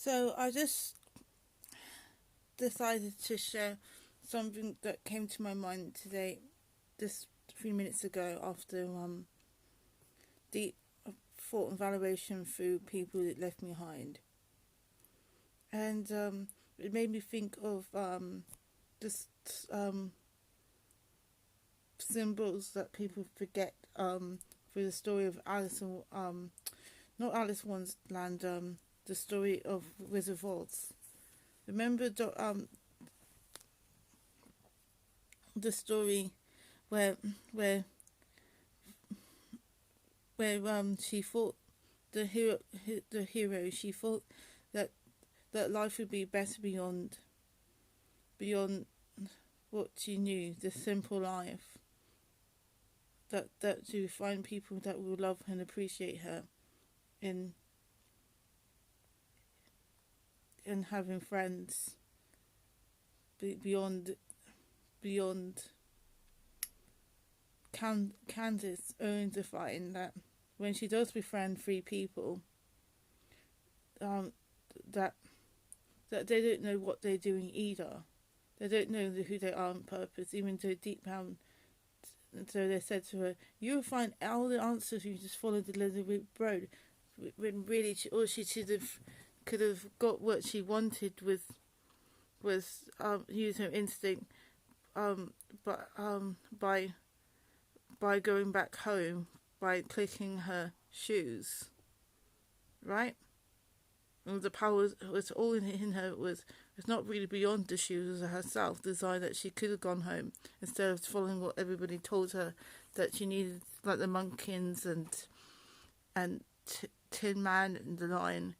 So I just decided to share something that came to my mind today, just a few minutes ago, after deep thought and evaluation through people that left me behind, and it made me think of just symbols that people forget through the story of Alice and not Alice Wonderland, the story of Wizard of Oz. Remember the story where where she thought the hero she thought that life would be better beyond what she knew, the simple life, that she would find people that will love and appreciate her in having friends beyond Candace only to find that when she does befriend three people, that they don't know what they're doing either. They don't know who they are on purpose, even though deep down. And so they said to her, "You'll find all the answers if you just follow the little road." When really, all she could have got what she wanted was using her instinct, but by going back home, by clicking her shoes, right? And the power was all in her. Was not really beyond the shoes of herself. Desire that she could have gone home instead of following what everybody told her that she needed, like the Munkins and Tin Man and the Lion,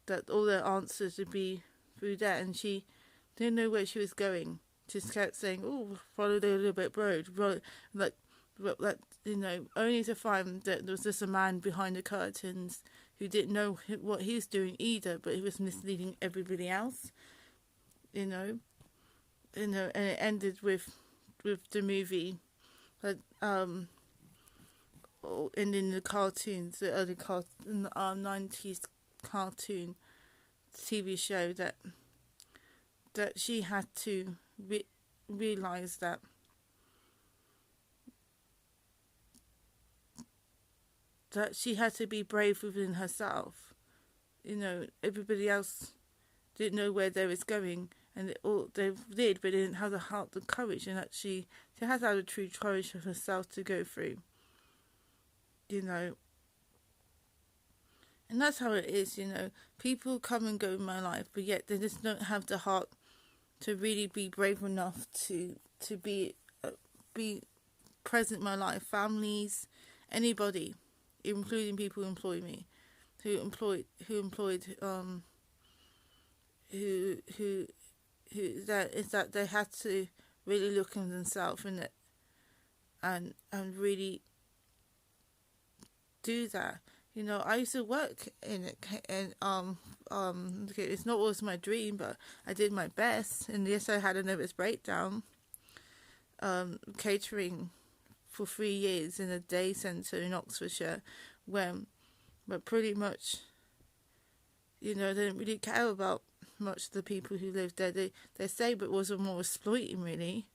that all their answers would be through there, and she didn't know where she was going. She kept saying, "Oh, follow the little bit road," like, only to find that there was just a man behind the curtains who didn't know what he was doing either, but he was misleading everybody else. And it ended with the movie, ending the cartoons, the early 90s cartoon TV show that she had to realize that she had to be brave within herself. Everybody else didn't know where they was going, and they did, but they didn't have the heart, the courage, and that she had to have the true courage of herself to go through. And that's how it is. People come and go in my life, but yet they just don't have the heart to really be brave enough to be present in my life. Families, anybody, including people who employ me, who that they had to really look at themselves in it and really do that. I used to work in it, and it's not always my dream, but I did my best. And yes, I had a nervous breakdown, catering for 3 years in a day centre in Oxfordshire, but pretty much, they didn't really care about much of the people who lived there. They say, but it was more exploiting, really,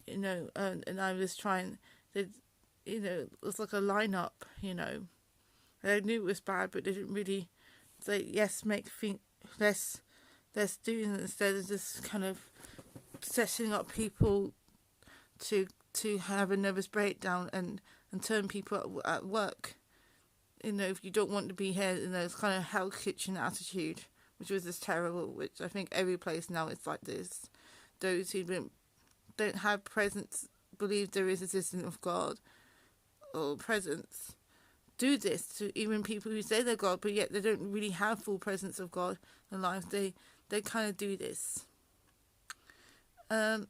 and I was trying. It was like a lineup, I knew it was bad, but they didn't really say, yes, let's do it, instead of just kind of setting up people to have a nervous breakdown and turn people at work. If you don't want to be here, it's kind of hell kitchen attitude, which was just terrible, which I think every place now is like this. Those who don't have presence, believe there is existence of God or presence, do this to even people who say they're God, but yet they don't really have full presence of God in life. They kind of do this. That's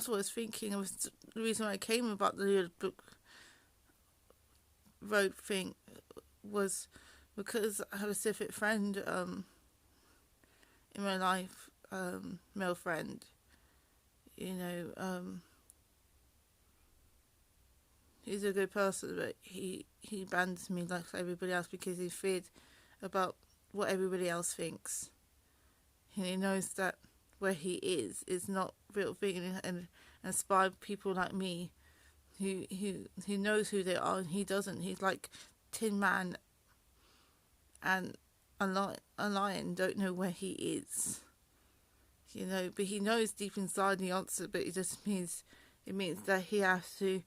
what I was thinking. It was the reason why I came about the book road thing was because I have a specific friend in my life, male friend. he's a good person, but he abandons me like everybody else because he feared about what everybody else thinks. And he knows that where he is not real thing, and inspire people like me who knows who they are, and he doesn't. He's like Tin Man and a lion don't know where he is, but he knows deep inside the answer, but it means that he has to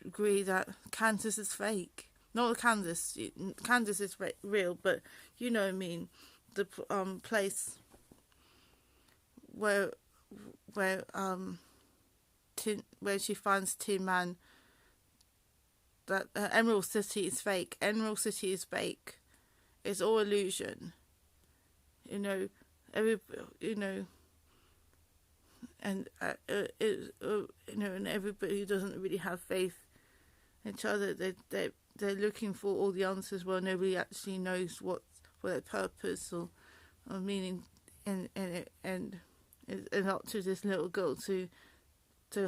agree that Candace is fake. Not Candace is real, but you know what I mean, the place where she finds Tin Man, that Emerald City is fake. Emerald City is fake. It's all illusion. And and everybody who doesn't really have faith in each other, they're looking for all the answers. Well, nobody actually knows what their purpose or meaning, and up to this little girl to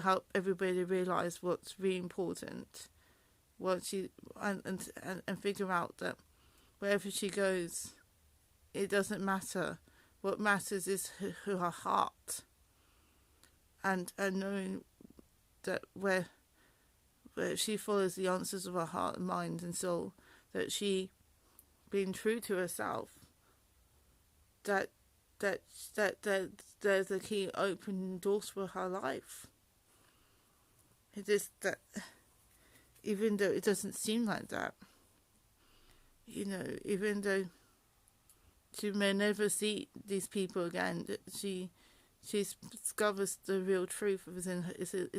help everybody realize what's really important, and figure out that wherever she goes, it doesn't matter. What matters is her heart, and knowing that where she follows the answers of her heart and mind and soul, that she being true to herself, that there's a key opening doors for her life. It is that, even though it doesn't seem like that, even though she may never see these people again, that she discovers the real truth is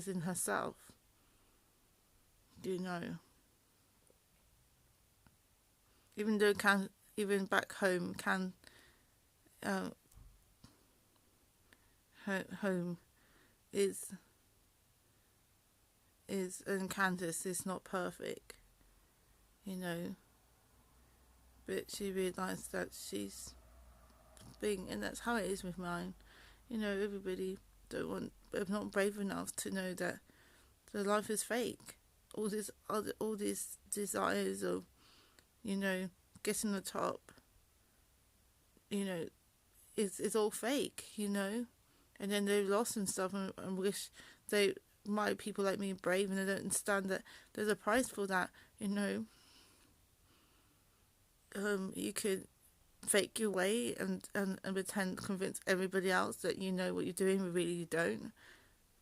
in herself. Even though even back home her home is and Candace is not perfect, but she realised that she's and that's how it is with mine. Everybody are not brave enough to know that the life is fake. All these desires of, getting the top, it's all fake, and then they're lost and stuff, and wish people like me are brave, and they don't understand that there's a price for that. You could fake your way and pretend, convince everybody else that you know what you're doing, but really you don't.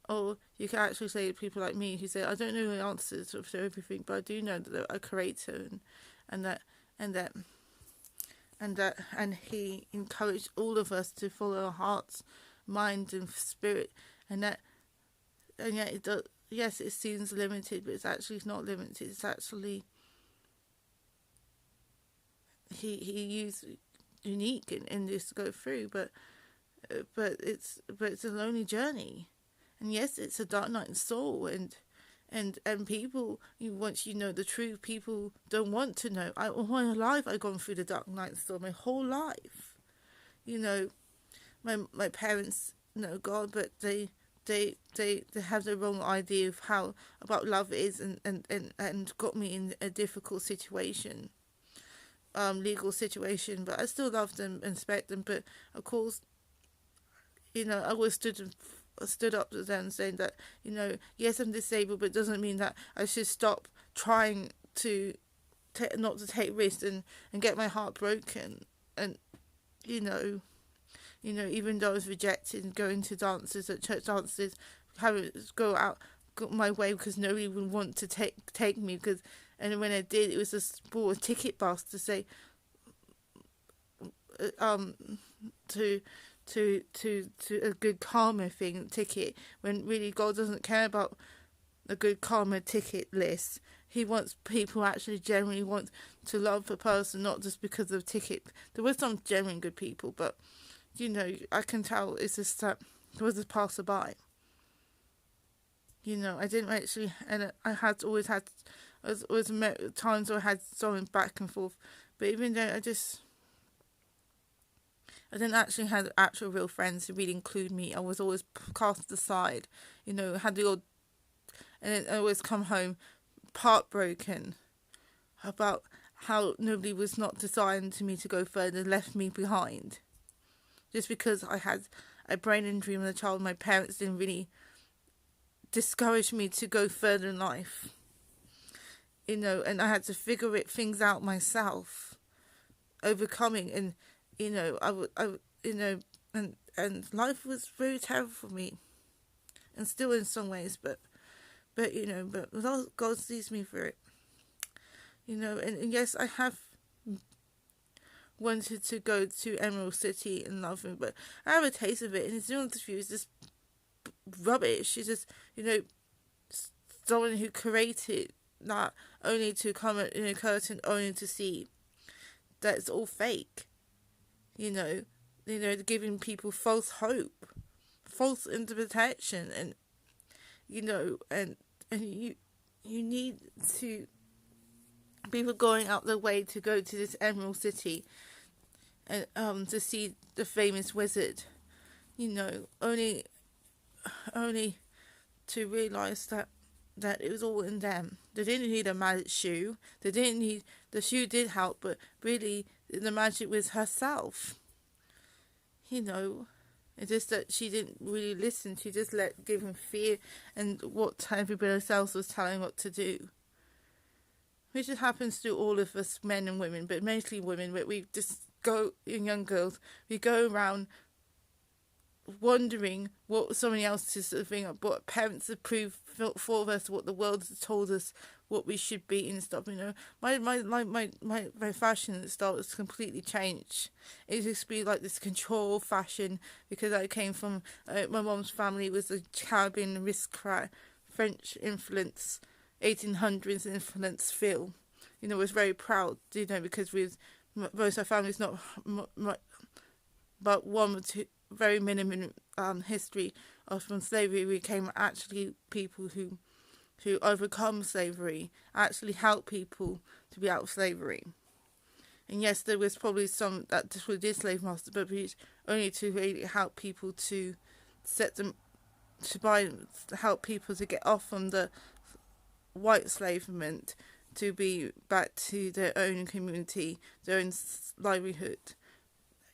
Or you can actually say to people like me who say, I don't know the answers to everything, but I do know that they're a creator, and he encouraged all of us to follow our hearts, mind and spirit, and yet it does. Yes, it seems limited, but it's actually not limited. It's actually he used unique in this to go through, but it's a lonely journey, and yes, it's a dark night in soul, and people, once you know the truth, people don't want to know. All my life I've gone through the dark night in soul, my whole life. My parents know God, but they have the wrong idea of how about love is, and got me in a difficult situation, legal situation, but I still love them and respect them. But of course, I always stood up to them, saying that, yes, I'm disabled, but it doesn't mean that I should stop trying to not to take risks and get my heart broken. And even though I was rejected, going to dances, at church dances, having to go my way because nobody would want to take me, and when I did, it was a ticket bus to say to a good karma ticket, when really God doesn't care about a good karma ticket list. He wants people actually genuinely want to love a person, not just because of ticket. There were some genuine good people, but I can tell it's just that there was a passerby. I didn't actually, and I had always met times where I had someone back and forth, but even though I didn't actually have actual real friends who really include me. I was always cast aside, had the odd, and then I always come home heartbroken about how nobody was not designed to me to go further, left me behind. Just because I had a brain injury when I was a child, my parents didn't really discourage me to go further in life. You know, and I had to figure things out myself, overcoming, and you know, and life was very terrible for me, and still in some ways, but God sees me through it. You know, and yes, I have wanted to go to Emerald City and love him, but I have a taste of it, and his interview is just rubbish. She's just, someone who created that only to come in a curtain, only to see that it's all fake. Giving people false hope, false interpretation, and you need to people going out their way to go to this Emerald City and to see the famous wizard, only to realise that it was all in them. They didn't need a magic shoe. The shoe did help, but really the magic was herself. It's just that she didn't really listen. She just give him fear and what everybody else was telling what to do. Which happens to all of us, men and women, but mostly women, but we just go, young girls, we go around wondering what somebody else is doing, what parents approve for us, what the world has told us what we should be and stuff. My fashion style has completely changed. It used to be like this control fashion because I came from my mom's family was a Caribbean aristocrat, French influence, 1800s influence feel. Was very proud, because most of our families not but one or two very minimum history of from slavery. We came actually people who overcome slavery, actually help people to be out of slavery. And yes, there was probably some that just did slave masters, but only to really help people to help people to get off from the white enslavement, to be back to their own community, their own livelihood.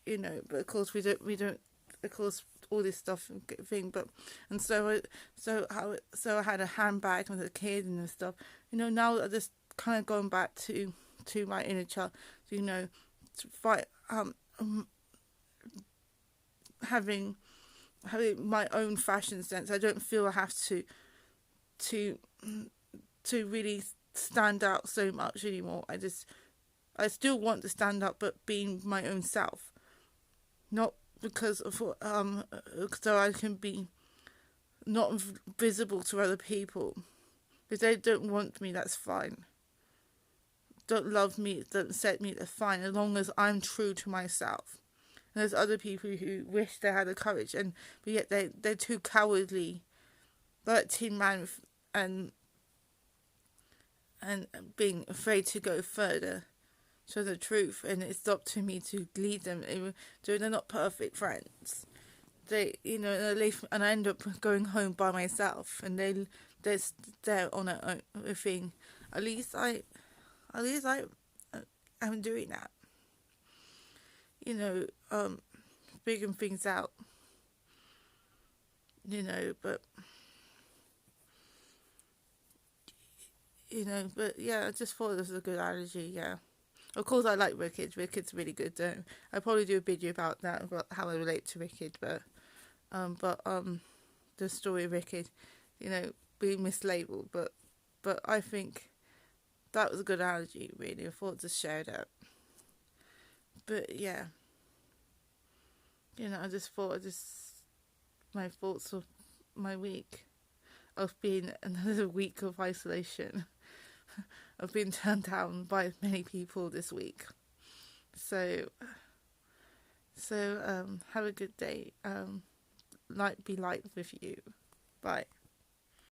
But of course we don't of course all this stuff thing, so I had a handbag when I was a kid and stuff. Now I just kind of going back to my inner child, to fight having my own fashion sense. I don't feel I have to really stand out so much anymore. I still want to stand out, but being my own self, not because of so I can be not visible to other people. If they don't want me, that's fine. Don't love me, don't accept me, that's fine, as long as I'm true to myself. And there's other people who wish they had the courage, but yet they're too cowardly, like Tin Man, and being afraid to go further, show the truth, and it's up to me to lead them. Even though they're not perfect friends, they and I end up going home by myself, and they're on their own thing. At least I am doing that. Figuring things out. But yeah, I just thought it was a good analogy. Yeah, of course I like Wicked. Wicked's really good. I'll probably do a video about that, about how I relate to Wicked. But the story of Wicked, being mislabeled. But I think that was a good analogy. Really, I thought to share that. But yeah, I just thought my thoughts of my week of being another week of isolation. I've been turned down by many people this week. So have a good day. Light be light with you. Bye.